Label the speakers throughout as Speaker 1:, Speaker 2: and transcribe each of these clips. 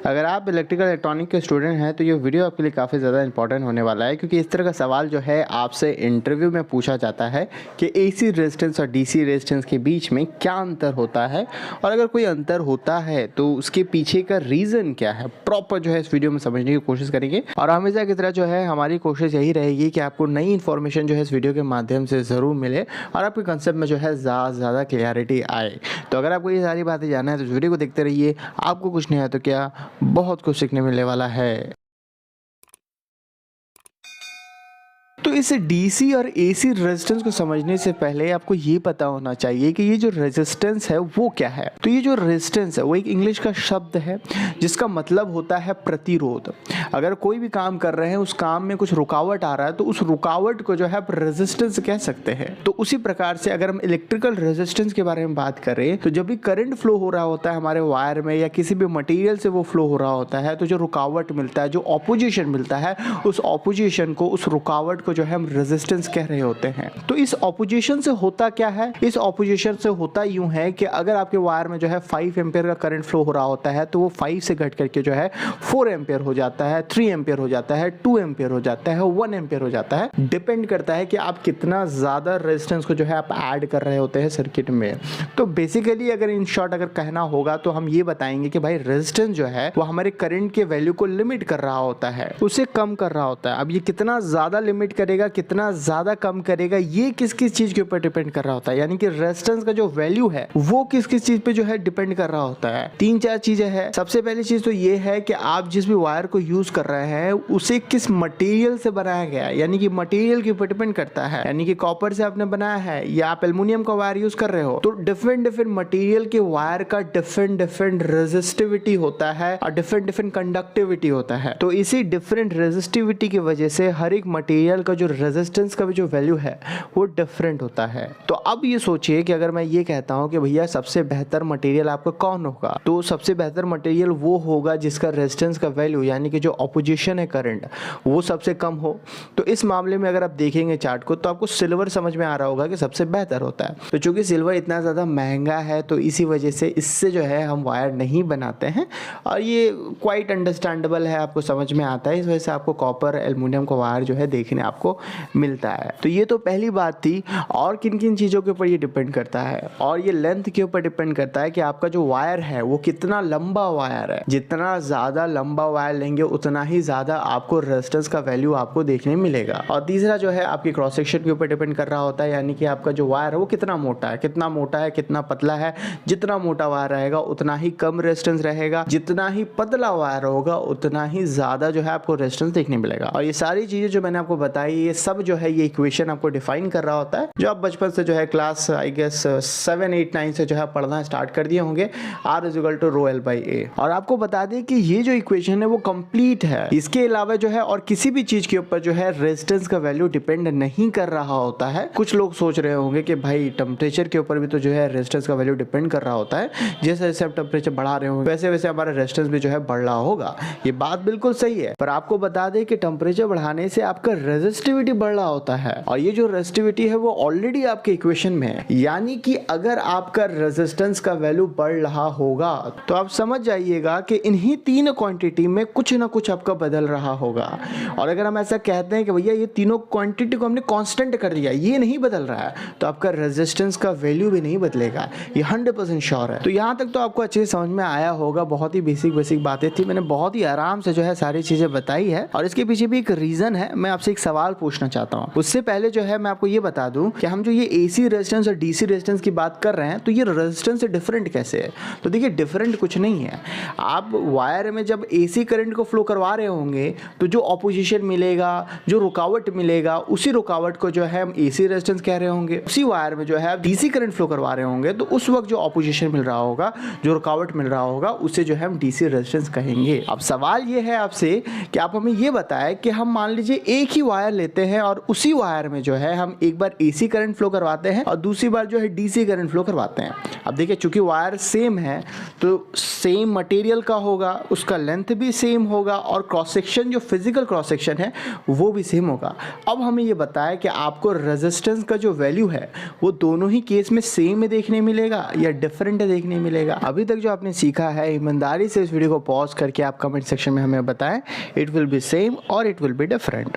Speaker 1: अगर आप electrical electronic के स्टूडेंट हैं तो ये वीडियो आपके लिए काफ़ी ज़्यादा इंपॉर्टेंट होने वाला है, क्योंकि इस तरह का सवाल जो है आपसे इंटरव्यू में पूछा जाता है कि एसी रेजिस्टेंस और डीसी रेजिस्टेंस के बीच में क्या अंतर होता है, और अगर कोई अंतर होता है तो उसके पीछे का रीज़न क्या है, प्रॉपर जो है इस वीडियो में समझने की कोशिश करेंगे। और हमेशा की तरह जो है हमारी कोशिश यही रहेगी कि आपको नई इन्फॉर्मेशन जो है इस वीडियो के माध्यम से ज़रूर मिले और आपके कंसेप्ट में जो है ज़्यादा क्लियरिटी आए। तो अगर आपको ये सारी बातें जानना है तो इस वीडियो को देखते रहिए। आपको कुछ नहीं है तो क्या, बहुत कुछ सीखने मिलने वाला है। तो इस डीसी और एसी रेजिस्टेंस को समझने से पहले आपको ये पता होना चाहिए कि ये जो रेजिस्टेंस है वो क्या है। तो ये जो रेजिस्टेंस है वो एक इंग्लिश का शब्द है जिसका मतलब होता है प्रतिरोध। अगर कोई भी काम कर रहे हैं, उस काम में कुछ रुकावट आ रहा है तो उस रुकावट को जो है आप रेजिस्टेंस कह सकते हैं। तो उसी प्रकार से अगर हम इलेक्ट्रिकल रेजिस्टेंस के बारे में बात करें तो जब भी करंट फ्लो हो रहा होता है हमारे वायर में या किसी भी मटेरियल से वो फ्लो हो रहा होता है, तो जो रुकावट मिलता है, जो ऑपोजिशन मिलता है, उस ऑपोजिशन को, उस रुकावट को जो है हम रेजिस्टेंस कह रहे होते हैं। तो इस ऑपोजिशन से होता क्या है? इस ऑपोजिशन से होता यूं है कि अगर आपके वायर में जो है 5 एम्पियर का करंट फ्लो हो रहा होता है तो वो 5 से घट करके जो है 4 एम्पियर हो जाता है, 3 एम्पियर हो जाता है, 2 एम्पियर हो जाता है, 1 एम्पियर हो जाता है। डिपेंड करता है कि आप कितना ज्यादा रेजिस्टेंस को जो है आप ऐड कर रहे होते हैं सर्किट में। तो बेसिकली अगर इन शॉर्ट अगर कहना होगा तो हम ये बताएंगे कि भाई रेजिस्टेंस जो है वो हमारे करंट के वैल्यू को लिमिट कर रहा होता है, उसे कम कर रहा होता है। अब ये कितना ज्यादा लिमिट करेगा, कितना ज्यादा कम करेगा, ये किस किस चीज के ऊपर डिपेंड कर रहा होता है। यानी कि रेजिस्टेंस का जो वैल्यू है वो किस किस चीज पे जो है डिपेंड कर रहा होता है। 3-4 चीजें हैं। सबसे पहली चीज तो ये है कि आप जिस भी वायर को यूज कर रहे हैं उसे किस मटेरियल से बनाया गया है, यानी कि मटेरियल के ऊपर डिपेंड करता है। यानी कि कॉपर से आपने बनाया है या आप एल्युमिनियम का वायर यूज कर रहे हो, तो डिफरेंट मटेरियल के वायर का डिफरेंट रेजिस्टिविटी होता है और डिफरेंट कंडक्टिविटी होता है। तो इसी डिफरेंट रेजिस्टिविटी की वजह से हर एक मटेरियल का जो रेजिस्टेंस का भी जो वैल्यू है वो डिफरेंट होता है। तो अब ये सोचिए कि अगर मैं ये कहता हूं कि भैया सबसे बेहतर मटेरियल आपका कौन होगा, तो सबसे बेहतर मटेरियल वो होगा जिसका रेजिस्टेंस का वैल्यू, यानी कि जो ऑपोजिशन है करंट, वो सबसे कम हो। तो इस मामले में अगर आप देखेंगे चार्ट को तो आपको सिल्वर समझ में आ रहा होगा कि सबसे बेहतर होता है। तो चूंकि सिल्वर इतना ज़्यादा महंगा है तो इसी वजह से इससे जो है हम वायर नहीं बनाते हैं, और ये क्वाइट अंडरस्टैंडेबल है, आपको समझ में आता है। इस वजह से आपको कॉपर एल्युमिनियम का वायर जो है देखने आपको मिलता है। तो ये तो पहली बात थी। और किन किन चीज़ों के ऊपर ये डिपेंड करता है, और ये लेंथ के ऊपर डिपेंड करता है कि आपका जो वायर है वो कितना लंबा वायर है। जितना ज़्यादा लंबा वायर लेंगे उतना ही ज़्यादा आपको रेजिस्टेंस का वैल्यू आपको देखने मिलेगा। और तीसरा जो है आपकी क्रॉस सेक्शन के ऊपर डिपेंड कर रहा होता है, यानी कि आपका जो वायर है वो कितना मोटा है, कितना पतला है। जितना मोटा वायर रहेगा उतना ही कम रेजिस्टेंस रहेगा, जितना ही पतला वायर होगा उतना ही ज़्यादा जो है आपको रेजिस्टेंस देखने मिलेगा। और ये सारी चीज़ें जो मैंने आपको बताई, ये सब जो है ये इक्वेशन आपको डिफाइन कर रहा होता है, जो आप बचपन से जो है क्लास आई गेस 7, 8, 9 से जो है पढ़ना स्टार्ट कर दिए होंगे। R = ρl/a। और आपको बता दें कि ये जो इक्वेशन है वो कंप्लीट है। इसके अलावा जो है और किसी भी चीज के ऊपर जो है रेजिस्टेंस का वैल्यू डिपेंड नहीं कर रहा होता है। कुछ लोग सोच रहे होंगे कि भाई टेम्परेचर के ऊपर भी तो जो है रेजिस्टेंस का वैल्यू डिपेंड कर रहा होता है, जैसे जैसे आप टेम्परेचर बढ़ा रहे होंगे वैसे वैसे हमारा रेजिस्टेंस भी जो है बढ़ रहा होगा। ये बात बिल्कुल सही है, पर आपको बता दें कि टेम्परेचर बढ़ाने से आपका रेजिस्टिविटी बढ़ रहा होता है, और ये जो रेजिस्टिविटी है वो ऑलरेडी आपके इक्वेशन में है। यानी कि अगर आपका रेजिस्टेंस का वैल्यू बढ़ रहा होगा तो आप समझ जाइएगा कि इन्हीं 3 क्वांटिटी में कुछ ना कुछ आपका बदल रहा होगा। और अगर हम ऐसा कहते हैं कि भैया ये तीनों क्वांटिटी को हमने कांस्टेंट कर दिया, ये नहीं बदल रहा है, तो आपका रेजिस्टेंस का वैल्यू भी नहीं बदलेगा, ये 100% श्योर है। तो यहाँ तक तो आपको अच्छे से समझ में आया होगा। बहुत ही बेसिक बातें थी, मैंने बहुत ही आराम से जो है सारी चीजें बताई है, और इसके पीछे भी एक रीजन है। मैं आपसे एक सवाल पूछना चाहता हूँ। उससे पहले जो है मैं आपको ये बता दूं कि हम जो ये एसी रेजिस्टेंस और डीसी रेजिस्टेंस की बात कर रहे हैं तो ये रेजिस्टेंस से डिफरेंट कैसे है। तो देखिए डिफरेंट कुछ नहीं है। आप वायर में जब एसी करंट को फ्लो करवा रहे होंगे तो जो ऑपोजिशन मिलेगा, जो रुकावट मिलेगा, उसी रुकावट को जो है हम एसी रेजिस्टेंस कह रहे होंगे। उसी वायर में जो है आप डीसी करंट फ्लो करवा रहे होंगे तो उस वक्त जो ऑपोजिशन मिल रहा होगा, जो रुकावट मिल रहा होगा, उसे जो है हम डीसी रेजिस्टेंस कहेंगे। अब सवाल ये है आपसे कि आप हमें ये बताएं कि हम मान लीजिए एक ही वायर वायर लेते हैं और उसी वायर में जो है हम एक बार AC करंट फ्लो करवाते हैं और दूसरी बार जो है DC करंट फ्लो करवाते हैं। अब देखिए चूंकि वायर सेम है तो सेम मटेरियल का होगा, उसका लेंथ भी सेम होगा और क्रॉस सेक्शन जो फिजिकल क्रॉस सेक्शन है वो भी सेम होगा। अब हमें ये बताया कि आपको रेजिस्टेंस का जो वैल्यू है वो दोनों ही केस में सेम देखने मिलेगा या डिफरेंट देखने मिलेगा। अभी तक जो आपने सीखा है ईमानदारी से इस वीडियो को पॉज करके आप कमेंट सेक्शन में हमें बताएं, इट विल बी सेम और इट विल बी डिफरेंट।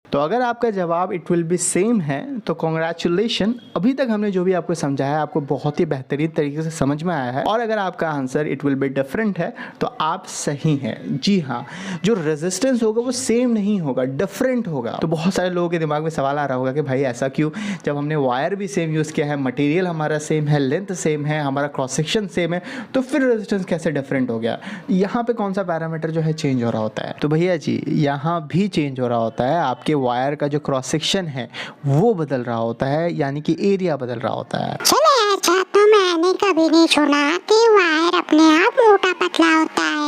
Speaker 1: तो अगर आपका जवाब इट विल बी सेम है तो कॉन्ग्रेचुलेशन, अभी तक हमने जो भी आपको समझाया आपको बहुत ही बेहतरीन तरीके से समझ में आया है। और अगर आपका answer it will be different है तो आप सही हैं। जी हाँ, जो रेजिस्टेंस होगा वो सेम नहीं होगा, डिफरेंट होगा। तो बहुत सारे लोगों के दिमाग में सवाल आ रहा होगा कि भाई ऐसा क्यों, जब हमने वायर भी सेम यूज़ किया है, मटेरियल हमारा सेम है, लेंथ सेम है, हमारा क्रॉस सेक्शन सेम है, तो फिर रेजिस्टेंस कैसे डिफरेंट हो गया। यहाँ पे कौन सा पैरामीटर जो है चेंज हो रहा होता है? तो भैया जी यहाँ भी चेंज हो रहा होता है, आपके वायर का जो क्रॉस सेक्शन है वो बदल रहा होता है, यानी कि एरिया बदल रहा होता है।
Speaker 2: चले अच्छा, तो मैंने कभी नहीं सुना कि वायर अपने आप मोटा पतला होता है।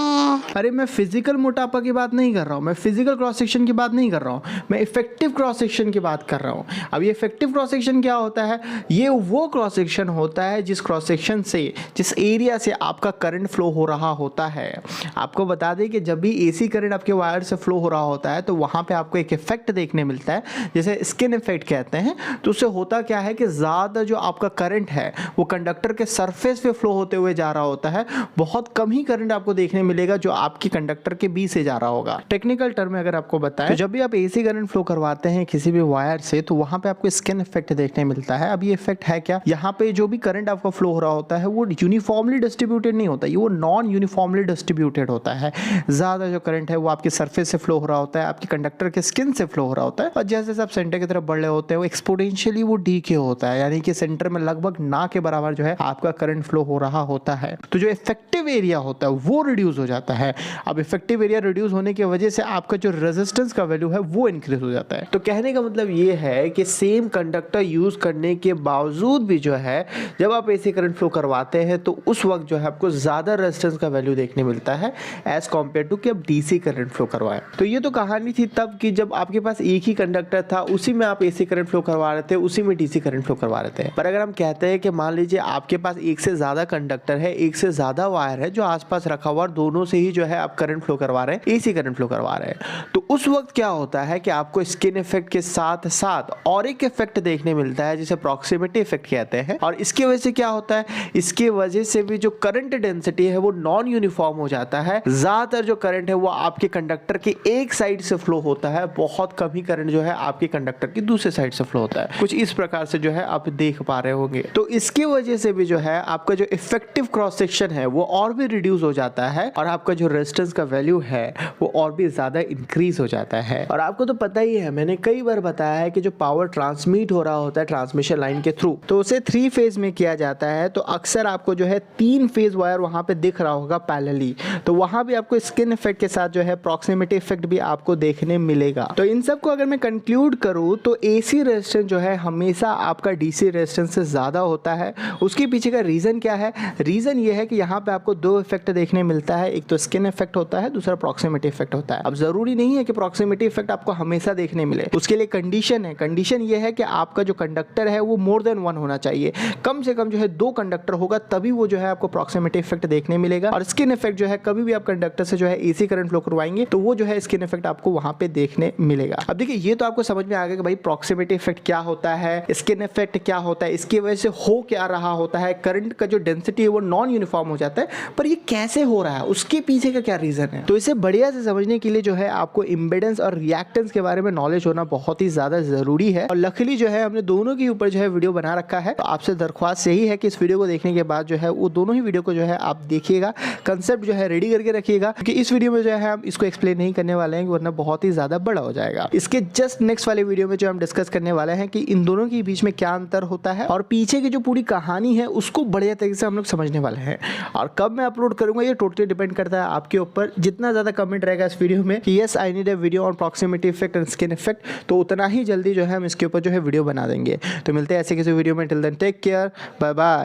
Speaker 1: अरे मैं फिजिकल मोटापा की बात नहीं कर रहा हूँ, मैं फिजिकल क्रॉस सेक्शन की बात नहीं कर रहा हूँ, मैं इफेक्टिव क्रॉस सेक्शन की बात कर रहा हूँ। अब ये इफेक्टिव क्रॉस सेक्शन क्या होता है? ये वो क्रॉस सेक्शन होता है जिस क्रॉस सेक्शन से, जिस एरिया से आपका करंट फ्लो हो रहा होता है। आपको बता दें कि जब भी AC करंट आपके वायर से फ्लो हो रहा होता है तो वहाँ पे आपको एक इफेक्ट देखने मिलता है, जैसे स्किन इफेक्ट कहते हैं। तो उससे होता क्या है कि ज़्यादा जो आपका करंट है वो कंडक्टर के सरफेस पे फ्लो होते हुए जा रहा होता है, बहुत कम ही करंट आपको देखने मिलेगा जो आपकी कंडक्टर के बीच से जा रहा होगा। टेक्निकल टर्म में अगर आपको बताएं तो जब भी आप AC करंट फ्लो करवाते हैं किसी भी वायर से तो वहां पे आपको स्किन इफेक्ट देखने मिलता है। अब ये इफेक्ट है क्या? यहाँ पे जो भी करंट आपका फ्लो हो रहा होता है वो यूनिफॉर्मली डिस्ट्रीब्यूटेड नहीं होता, ये वो नॉन यूनिफॉर्मली डिस्ट्रीब्यूटेड होता है। ज्यादा जो करंट है वो आपके सरफेस से फ्लो हो रहा होता है, आपकी कंडक्टर के स्किन से फ्लो हो रहा होता है, और जैसे जैसे आप सेंटर की तरफ बढ़ रहे होते हैं वो एक्सपोनेंशियली वो डीके होता है, यानी कि सेंटर में लगभग ना के बराबर जो है आपका करंट फ्लो हो रहा होता है। तो जो इफेक्टिव एरिया होता है वो रिड्यूस हो जाता है। अब इफेक्टिव एरिया रिड्यूस होने की वजह से आपका जो रेजिस्टेंस का वैल्यू है वो इंक्रीज हो जाता है। तो कहने का मतलब ये है कि सेम कंडक्टर यूज करने के बावजूद भी जो है जब आप AC करंट फ्लो करवाते हैं तो उस वक्त जो है आपको ज्यादा रेजिस्टेंस का वैल्यू देखने मिलता है एज कॉम्पेयर टू कि आप DC करंट फ्लो करवाएं। तो ये तो कहानी थी तब कि जब आपके पास एक ही कंडक्टर था, उसी में आप AC करंट फ्लो करवा रहे थे, उसी में DC करंट फ्लो करवा रहे थे। पर अगर हम कहते हैं कि मान लीजिए आपके पास एक से ज्यादा कंडक्टर है, एक से ज्यादा वायर है जो आसपास रखा हुआ, दोनों से ही जो है आप करंट फ्लो करवा रहे हैं, AC करंट फ्लो करवा रहे हैं, तो उस वक्त क्या होता है कि आपको स्किन इफेक्ट के साथ साथ और एक इफेक्ट देखने मिलता है जिसे प्रॉक्सिमिटी इफेक्ट कहते हैं। और इसकी वजह से क्या होता है, इसकी वजह से भी जो करंट डेंसिटी है वो नॉन यूनिफॉर्म हो जाता है। ज्यादातर जो करंट है वो आपके कंडक्टर के एक साइड से फ्लो होता है, बहुत कम ही करंट जो है आपके कंडक्टर की दूसरे साइड से फ्लो होता है। कुछ इस प्रकार से जो है आप देख पा रहे होंगे। तो इसकी वजह से भी जो है आपका जो इफेक्टिव क्रॉस सेक्शन है वो और भी रिड्यूस हो जाता है और आपका जो रेजिस्टेंस का वैल्यू है वो और भी ज्यादा इंक्रीज हो जाता है। और आपको तो पता ही है, मैंने कई बार बताया है कि जो पावर ट्रांसमिट हो रहा होता है ट्रांसमिशन लाइन के थ्रू, तो उसे 3 फेज में किया जाता है। तो अक्सर आपको जो है 3 फेज वायर वहां पे दिख रहा होगा पैरेलली, तो वहां भी आपको स्किन इफेक्ट के साथ जो है प्रॉक्सिमिटी इफेक्ट भी आपको देखने मिलेगा। तो इन सब को अगर मैं कंक्लूड करूं तो AC रेजिस्टेंस जो है हमेशा आपका DC रेजिस्टेंस से ज्यादा होता है। उसके पीछे का रीजन क्या है? रीजन ये है कि यहाँ पे आपको 2 इफेक्ट देखने मिलता है, एक तो स्किन इफेक्ट होता है, दूसरा प्रॉक्सिमिटी इफेक्ट होता है। अब जरूरी नहीं है कि प्रॉक्सिमिटी इफेक्ट आपको हमेशा देखने मिले, उसके लिए कंडीशन है। कंडीशन ये है कि आपका जो कंडक्टर है वो मोर देन 1 होना चाहिए, कम से कम जो है 2 कंडक्टर होगा, तभी वो जो है आपको प्रॉक्सिमिटी इफेक्ट देखने मिलेगा। और स्किन इफेक्ट जो है कभी भी आप कंडक्टर से जो है AC करंट फ्लो करवाएंगे तो वो जो है स्किन इफेक्ट आपको वहां पे देखने मिलेगा। अब देखिए ये तो आपको समझ में आ गया कि भाई प्रॉक्सिमिटी इफेक्ट क्या होता है, स्किन इफेक्ट क्या होता है, इसकी वजह से हो क्या रहा होता है, करंट का जो डेंसिटी है वो नॉन यूनिफॉर्म हो जाता है। पर ये कैसे हो रहा है, उसके पीछे का क्या रीजन है? तो इसे बढ़िया से समझने के लिए जो है आपको इंपेडेंस और रिएक्टेंस के बारे में नॉलेज होना बहुत ही ज्यादा जरूरी है। और लकीली जो है हमने दोनों के ऊपर जो है वीडियो बना रखा है। तो आपसे दरख्वास्त यही है कि इस वीडियो को देखने के बाद जो है वो दोनों ही वीडियो को जो है आप देखिएगा, कंसेप्ट जो है रेडी करके रखिएगा, क्योंकि इस वीडियो में जो है हम इसको एक्सप्लेन नहीं करने वाले हैं वरना बहुत ही ज्यादा बड़ा हो जाएगा। इसके जस्ट नेक्स्ट वाले वीडियो में जो हम डिस्कस करने वाले हैं कि इन दोनों के बीच में क्या अंतर होता है और पीछे की जो पूरी कहानी है उसको बढ़िया तरीके से हम लोग समझने वाले हैं। और कब मैं अपलोड करूंगा ये टोटली डिपेंड करता है आपके ऊपर। जितना ज्यादा कमेंट रहेगा इस वीडियो में कि yes I need a video on proximity effect and skin effect, तो उतना ही जल्दी जो है हम इसके ऊपर जो है वीडियो बना देंगे। तो मिलते हैं ऐसे किसी वीडियो में, till then take care, bye bye.